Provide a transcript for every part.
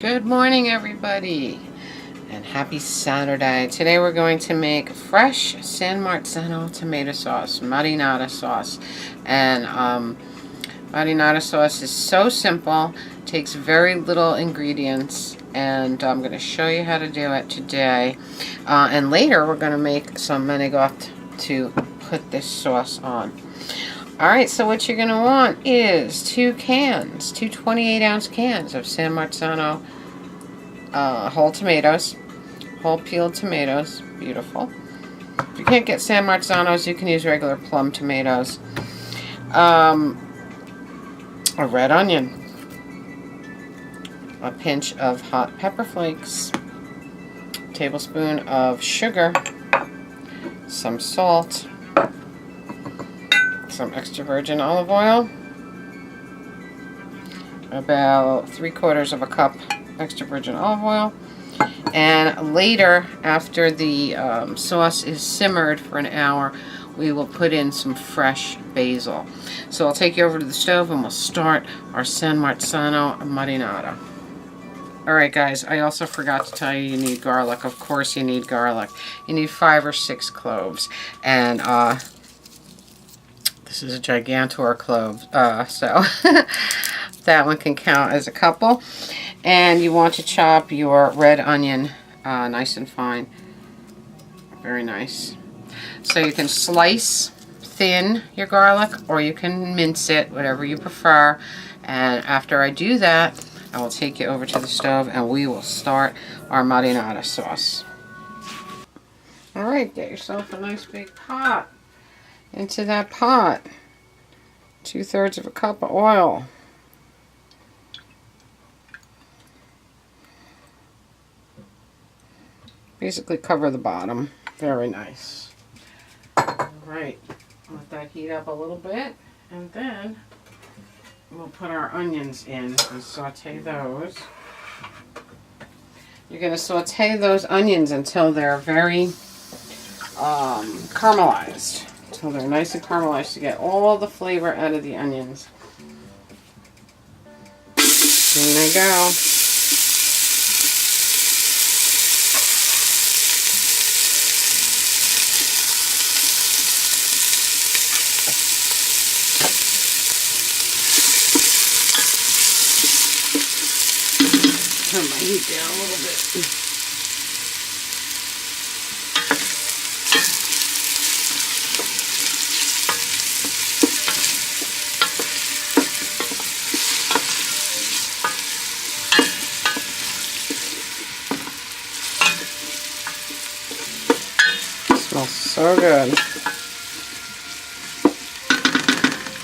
Good morning, everybody, and happy Saturday. Today we're going to make fresh San Marzano tomato sauce, marinara sauce. And marinara sauce is so simple, takes very little ingredients, and I'm going to show you how to do it today. And later we're going to make some Manicotti to put this sauce on. Alright, so what you're going to want is two 28-ounce cans of San Marzano whole tomatoes, whole peeled tomatoes, beautiful. If you can't get San Marzanos, you can use regular plum tomatoes. A red onion, a pinch of hot pepper flakes, a tablespoon of sugar, some salt, some extra virgin olive oil, about 3/4 of a cup extra virgin olive oil, and later, after the sauce is simmered for an hour, we will put in some fresh basil. So I'll take you over to the stove and we'll start our San Marzano marinara. Alright guys, I also forgot to tell you need garlic. Of course you need garlic. You need 5 or 6 cloves, and this is a gigantor clove, so that one can count as a couple. And you want to chop your red onion nice and fine. Very nice. So you can slice thin your garlic, or you can mince it, whatever you prefer. And after I do that, I will take you over to the stove and we will start our marinara sauce. Alright, get yourself a nice big pot. Into that pot, 2/3 of a cup of oil. Basically cover the bottom. Very nice. Alright, let that heat up a little bit, and then we'll put our onions in and saute those. You're going to saute those onions until they're very caramelized. Until they're nice and caramelized, to get all the flavor out of the onions. There they go. Turn my heat down a little bit. Smells so good.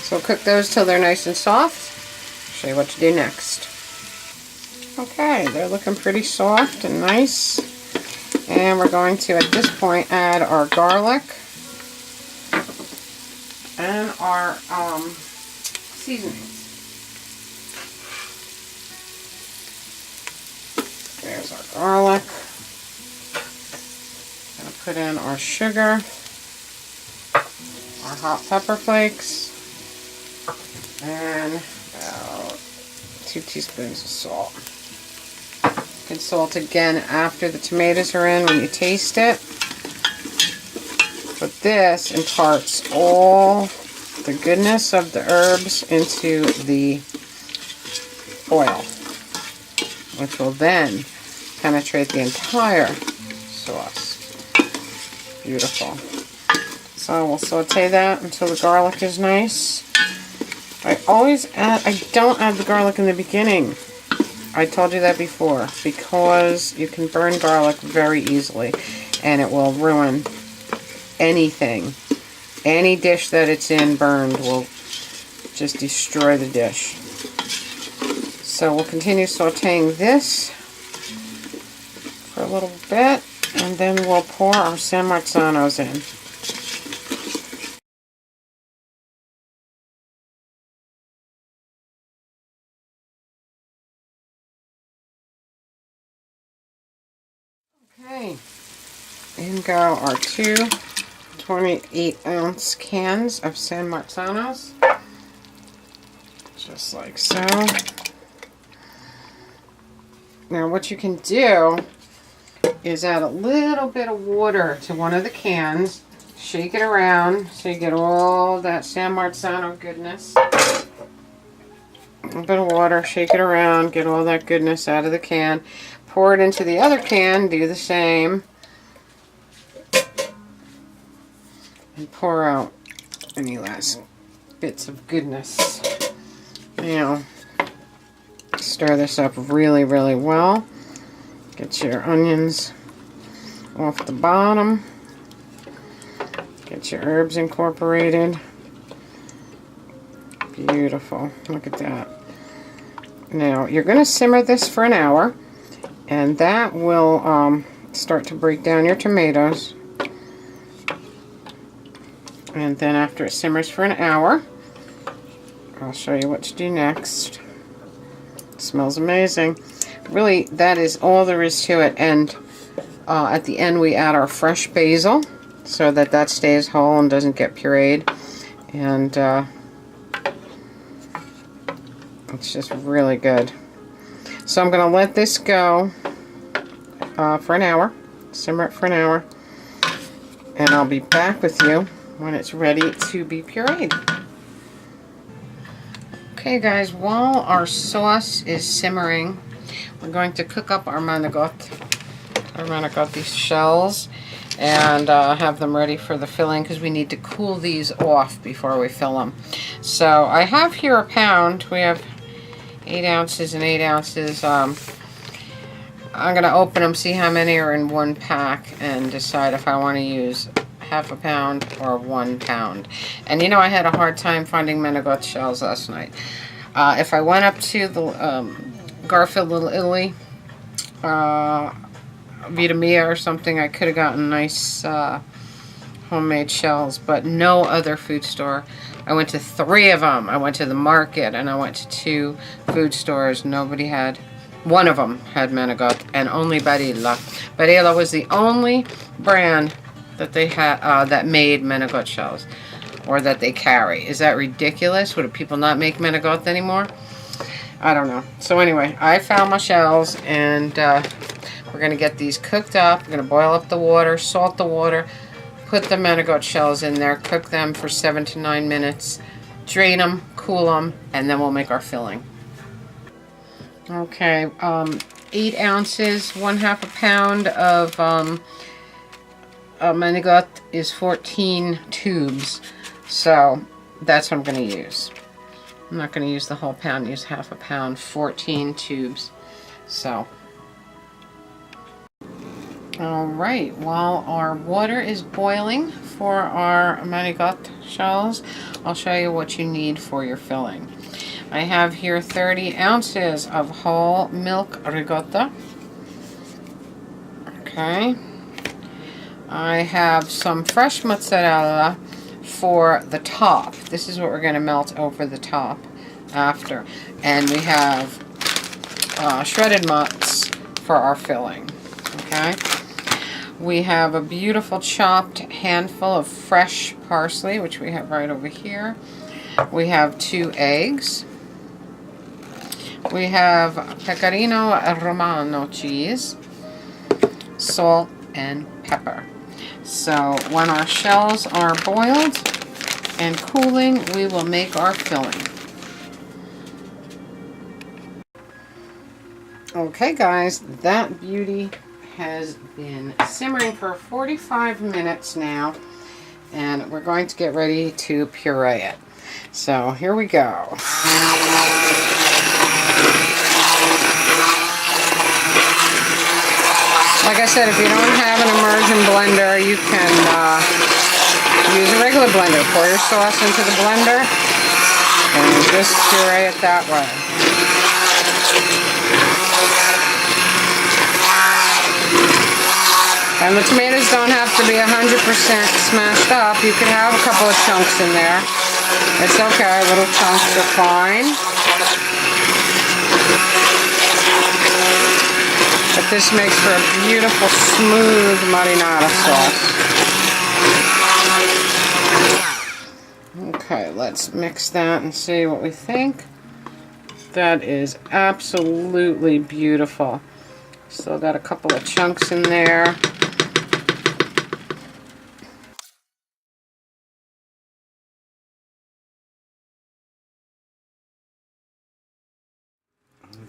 So cook those till they're nice and soft. I'll show you what to do next. Okay, they're looking pretty soft and nice. And we're going to, at this point, add our garlic and our seasonings. There's our garlic. Gonna put in our sugar, our hot pepper flakes, and about 2 teaspoons of salt. You can salt again after the tomatoes are in when you taste it. But this imparts all the goodness of the herbs into the oil, which will then penetrate the entire sauce. Beautiful. So we'll saute that until the garlic is nice. I don't add the garlic in the beginning. I told you that before, because you can burn garlic very easily and it will ruin anything. Any dish that it's in burned will just destroy the dish. So we'll continue sauteing this for a little bit, and then we'll pour our San Marzanos in. Okay, in go our 2 28-ounce cans of San Marzanos, just like so. Now what you can do is add a little bit of water to one of the cans. Shake it around so you get all that San Marzano goodness. A little bit of water, shake it around, get all that goodness out of the can. Pour it into the other can, do the same. And pour out any last bits of goodness. Now, stir this up really, really well. Get your onions off the bottom. Get your herbs incorporated. Beautiful. Look at that. Now, you're going to simmer this for an hour, and that will start to break down your tomatoes. And then after it simmers for an hour, I'll show you what to do next. It smells amazing. Really, that is all there is to it. And at the end, we add our fresh basil so that that stays whole and doesn't get pureed. And it's just really good. So I'm going to let this go for an hour. Simmer it for an hour. And I'll be back with you when it's ready to be pureed. Okay guys, while our sauce is simmering, we're going to cook up our manicotti shells and have them ready for the filling, because we need to cool these off before we fill them. So I have here a pound. We have 8 ounces and 8 ounces. I'm going to open them, see how many are in one pack, and decide if I want to use half a pound or 1 pound. And you know, I had a hard time finding Manicotti shells last night. If I went up to the Garfield Little Italy, Vita Mia or something, I could have gotten nice homemade shells, but no other food store. I went to 3 of them. I went to the market and I went to 2 food stores. Nobody had. One of them had Manicotti, and only Barilla. Barilla was the only brand that they had that made Manicotti shells, or that they carry. Is that ridiculous? Would people not make Manicotti anymore? I don't know. So anyway, I found my shells, and we're going to get these cooked up. We're going to boil up the water, salt the water, put the Manicotti shells in there, cook them for 7 to 9 minutes, drain them, cool them, and then we'll make our filling. Okay, 8 ounces, 1/2 a pound of Manicotti is 14 tubes, so that's what I'm going to use. I'm not going to use the whole pound, use half a pound, 14 tubes. So, alright, while our water is boiling for our Manicotti shells, I'll show you what you need for your filling. I have here 30 ounces of whole milk ricotta. Okay. I have some fresh mozzarella for the top. This is what we're going to melt over the top after. And we have shredded mozz for our filling. Okay. We have a beautiful chopped handful of fresh parsley, which we have right over here. We have 2 eggs. We have pecorino romano cheese, salt, and pepper. So when our shells are boiled and cooling, we will make our filling. Okay guys, that beauty has been simmering for 45 minutes now, and we're going to get ready to puree it. So here we go. Like I said, if you don't have an immersion blender, you can use a regular blender. Pour your sauce into the blender and just puree it that way. And the tomatoes don't have to be 100% smashed up. You can have a couple of chunks in there. It's okay, little chunks are fine. But this makes for a beautiful, smooth marinara sauce. Okay, let's mix that and see what we think. That is absolutely beautiful. Still got a couple of chunks in there.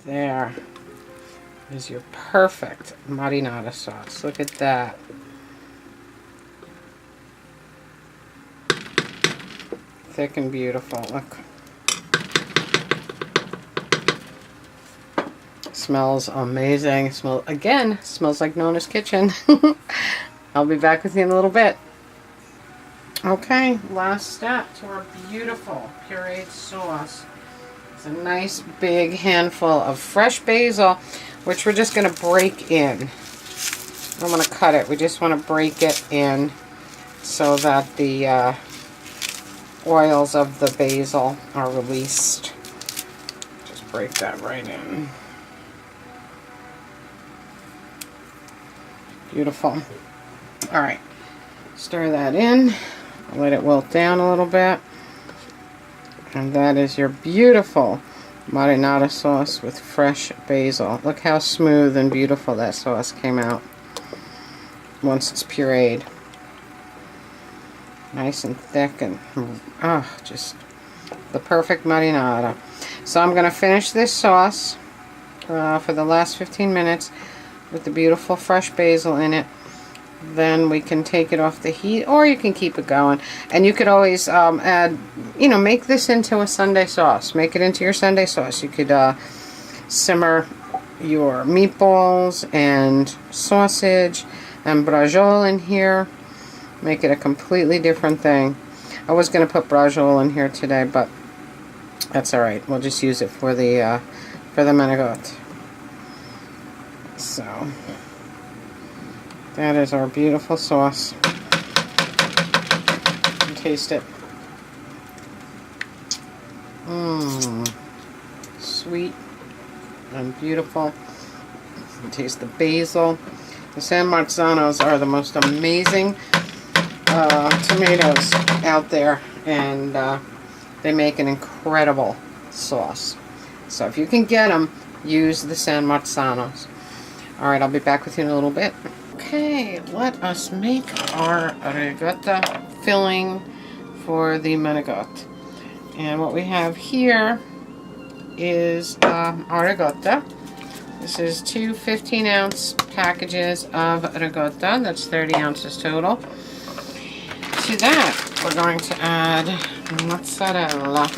There is your perfect marinara sauce. Look at that. Thick and beautiful. Look. Smells amazing. Smells like Nona's kitchen. I'll be back with you in a little bit. Okay, last step to our beautiful pureed sauce. It's a nice big handful of fresh basil, which we're just going to break in. I don't want to cut it. We just want to break it in so that the oils of the basil are released. Just break that right in. Beautiful. All right, stir that in. Let it wilt down a little bit. And that is your beautiful marinara sauce with fresh basil. Look how smooth and beautiful that sauce came out once it's pureed. Nice and thick and just the perfect marinara. So I'm going to finish this sauce for the last 15 minutes with the beautiful fresh basil in it. Then we can take it off the heat, or you can keep it going. And you could always add, make this into a Sunday sauce. Make it into your Sunday sauce. You could simmer your meatballs and sausage and brajol in here. Make it a completely different thing. I was going to put brajol in here today, but that's alright. We'll just use it for the Manicotti. So that is our beautiful sauce. Taste it. Sweet and beautiful. Taste the basil. The San Marzanos are the most amazing tomatoes out there, and they make an incredible sauce. So if you can get them, use the San Marzanos. Alright, I'll be back with you in a little bit. Okay, let us make our ricotta filling for the Manicotti. And what we have here is our ricotta. This is two 15-ounce packages of ricotta. That's 30 ounces total. To that, we're going to add mozzarella.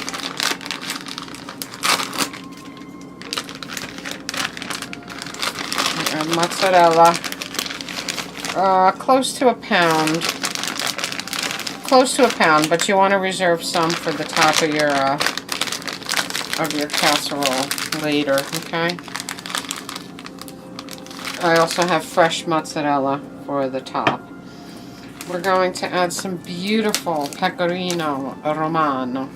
Mozzarella, close to a pound, but you want to reserve some for the top of your casserole later. Okay. I also have fresh mozzarella for the top. We're going to add some beautiful pecorino romano.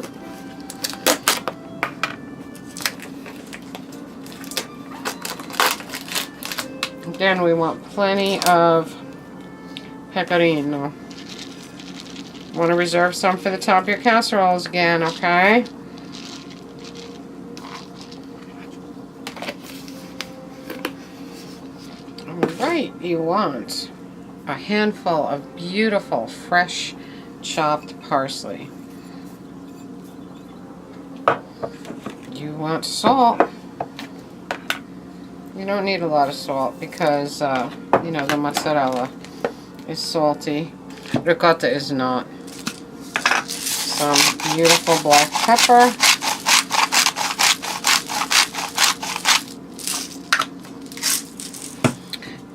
Again, we want plenty of pecorino. Want to reserve some for the top of your casseroles again, okay? Alright, you want a handful of beautiful, fresh, chopped parsley. You want salt. You don't need a lot of salt because, the mozzarella is salty. Ricotta is not. Some beautiful black pepper.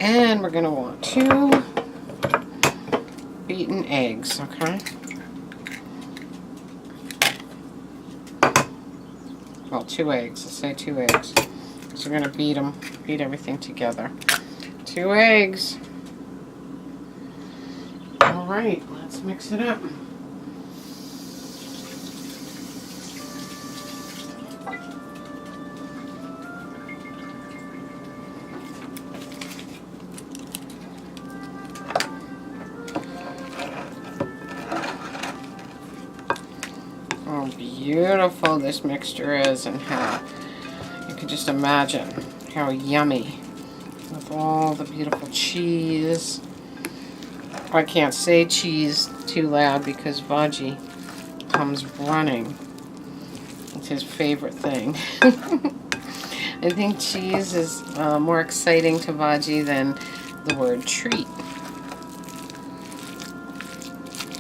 And we're going to want 2 beaten eggs, okay? Well, 2 eggs. Let's say 2 eggs. So we're going to beat everything together. 2 eggs. Alright, let's mix it up. Oh, beautiful this mixture is, and how you can just imagine how yummy with all the beautiful cheese. I can't say cheese too loud because Vaji comes running. It's his favorite thing. I think cheese is more exciting to Vaji than the word treat.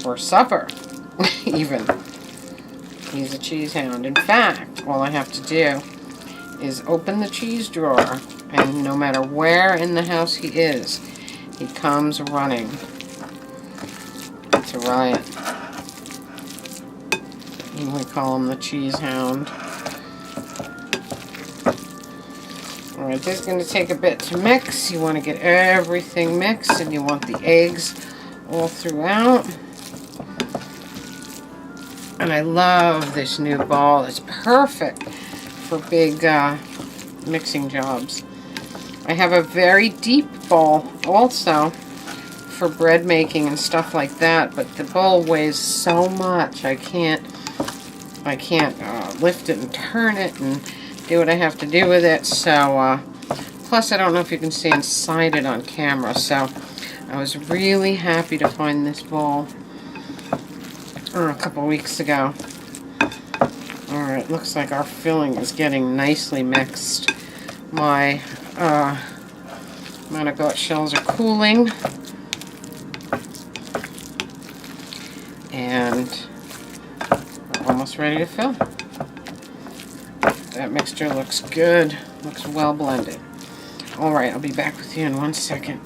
Or supper, even. He's a cheese hound. In fact, all I have to do is open the cheese drawer, and no matter where in the house he is, he comes running. It's a riot. And we call him the cheese hound. Alright, this is going to take a bit to mix. You want to get everything mixed, and you want the eggs all throughout. And I love this new bowl. It's perfect for big mixing jobs. I have a very deep bowl also for bread making and stuff like that, but the bowl weighs so much I can't lift it and turn it and do what I have to do with it. So plus I don't know if you can see inside it on camera, so I was really happy to find this bowl a couple weeks ago. Alright, looks like our filling is getting nicely mixed. My Manicotti shells are cooling. And we're almost ready to fill. That mixture looks good. Looks well blended. Alright, I'll be back with you in 1 second.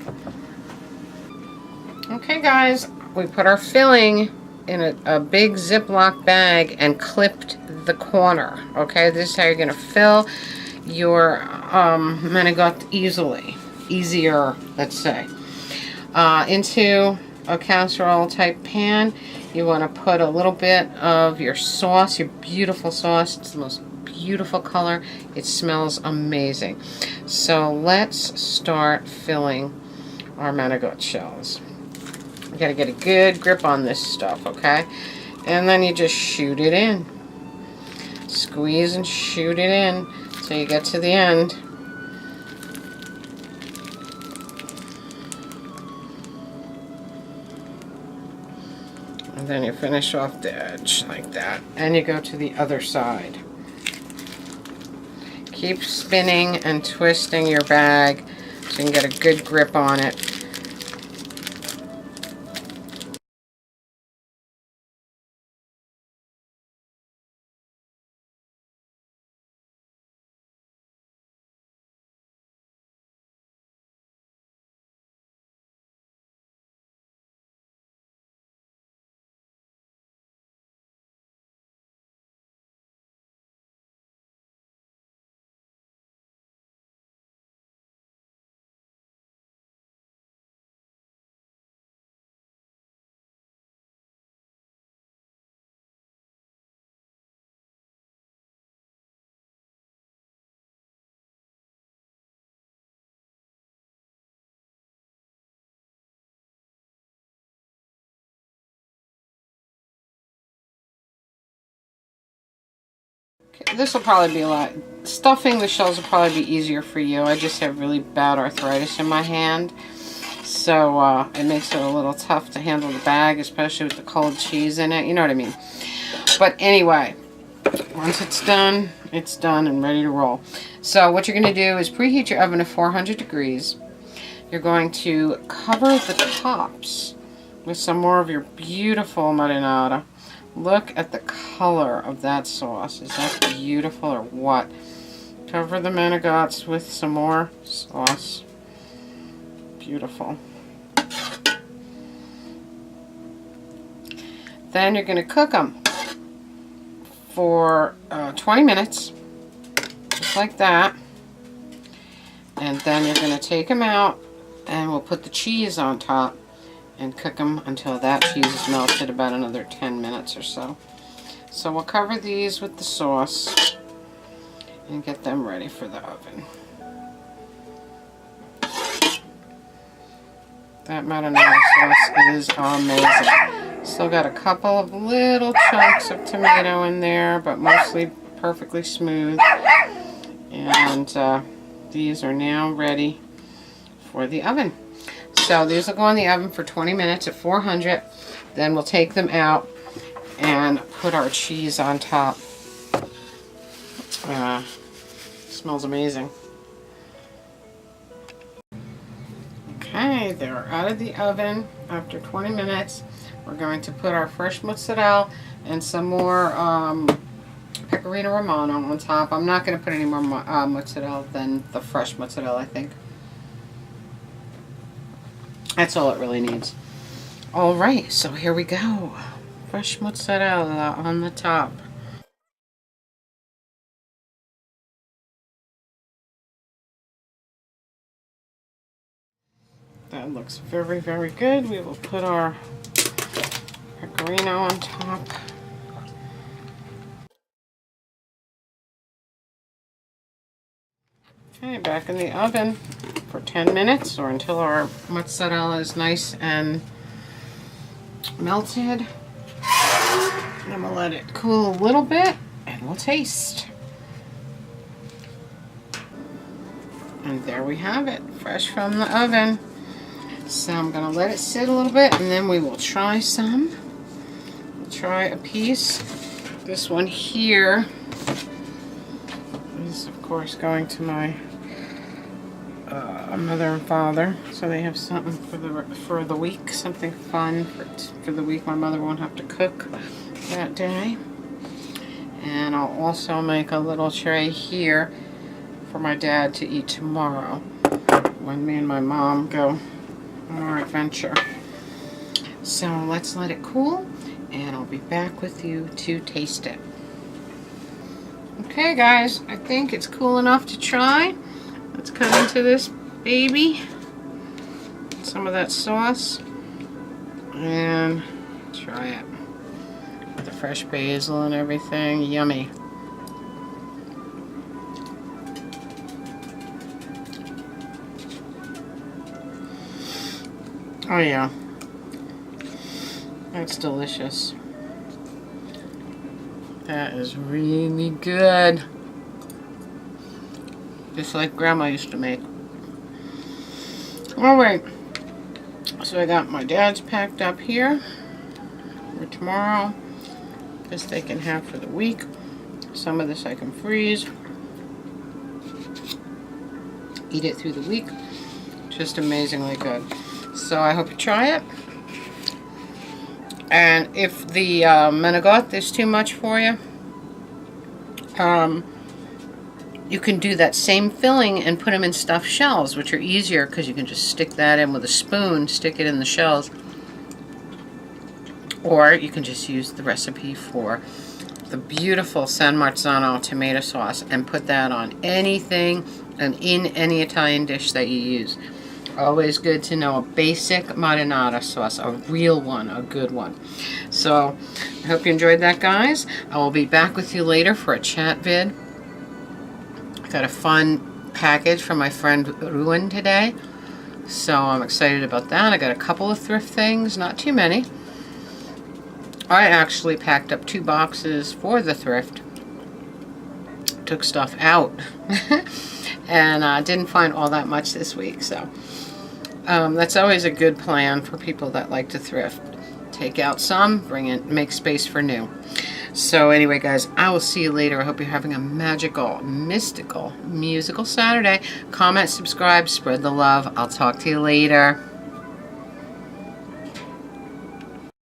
Okay guys, we put our filling in a big Ziploc bag and clipped the corner. Okay, this is how you're going to fill your Manicotti easier, let's say. Into a casserole type pan, you want to put a little bit of your sauce, your beautiful sauce. It's the most beautiful color. It smells amazing. So let's start filling our Manicotti shells. You gotta get a good grip on this stuff, okay? And then you just shoot it in. Squeeze and shoot it in till you get to the end. And then you finish off the edge like that. And you go to the other side. Keep spinning and twisting your bag so you can get a good grip on it. Okay, this will probably be a lot. Stuffing the shells will probably be easier for you. I just have really bad arthritis in my hand. So it makes it a little tough to handle the bag, especially with the cold cheese in it. You know what I mean. But anyway, once it's done and ready to roll. So what you're going to do is preheat your oven to 400 degrees. You're going to cover the tops with some more of your beautiful marinara. Look at the color of that sauce. Is that beautiful or what? Cover the Manigottis with some more sauce. Beautiful. Then you're going to cook them for 20 minutes, just like that. And then you're going to take them out, and we'll put the cheese on top and cook them until that cheese is melted, about another 10 minutes or so. So we'll cover these with the sauce and get them ready for the oven. That marinara sauce is amazing. Still got a couple of little chunks of tomato in there, but mostly perfectly smooth. And these are now ready for the oven. So these will go in the oven for 20 minutes at 400. Then we'll take them out and put our cheese on top. Smells amazing. Okay, they're out of the oven after 20 minutes. We're going to put our fresh mozzarella and some more pecorino romano on top. I'm not going to put any more mozzarella than the fresh mozzarella, I think. That's all it really needs. Alright, so here we go. Fresh mozzarella on the top. That looks very, very good. We will put our pecorino on top. Okay, back in the oven for 10 minutes or until our mozzarella is nice and melted. I'm going to let it cool a little bit and we'll taste. And there we have it, fresh from the oven. So I'm going to let it sit a little bit and then we will try some. We'll try a piece. This one here is of course going to my mother and father, so they have something for the week, something fun for the week. My mother won't have to cook that day. And I'll also make a little tray here for my dad to eat tomorrow when me and my mom go on our adventure. So let's let it cool and I'll be back with you to taste it. Okay guys, I think it's cool enough to try. Let's cut into this baby. Some of that sauce. And try it. With the fresh basil and everything. Yummy. Oh yeah. That's delicious. That is really good. Just like Grandma used to make. Alright. So I got my dad's packed up here for tomorrow. This they can have for the week. Some of this I can freeze. Eat it through the week. Just amazingly good. So I hope you try it. And if the Manicotti is too much for you, you can do that same filling and put them in stuffed shells, which are easier because you can just stick that in with a spoon, stick it in the shells. Or you can just use the recipe for the beautiful San Marzano tomato sauce and put that on anything and in any Italian dish that you use. Always good to know a basic marinara sauce, a real one, a good one. So, I hope you enjoyed that, guys. I will be back with you later for a chat vid. I got a fun package from my friend Ruin today, so I'm excited about that. I got a couple of thrift things, not too many. I actually packed up 2 boxes for the thrift. Took stuff out. And didn't find all that much this week, so that's always a good plan for people that like to thrift. Take out some, bring in, make space for new. So anyway, guys, I will see you later. I hope you're having a magical, mystical, musical Saturday. Comment, subscribe, spread the love. I'll talk to you later.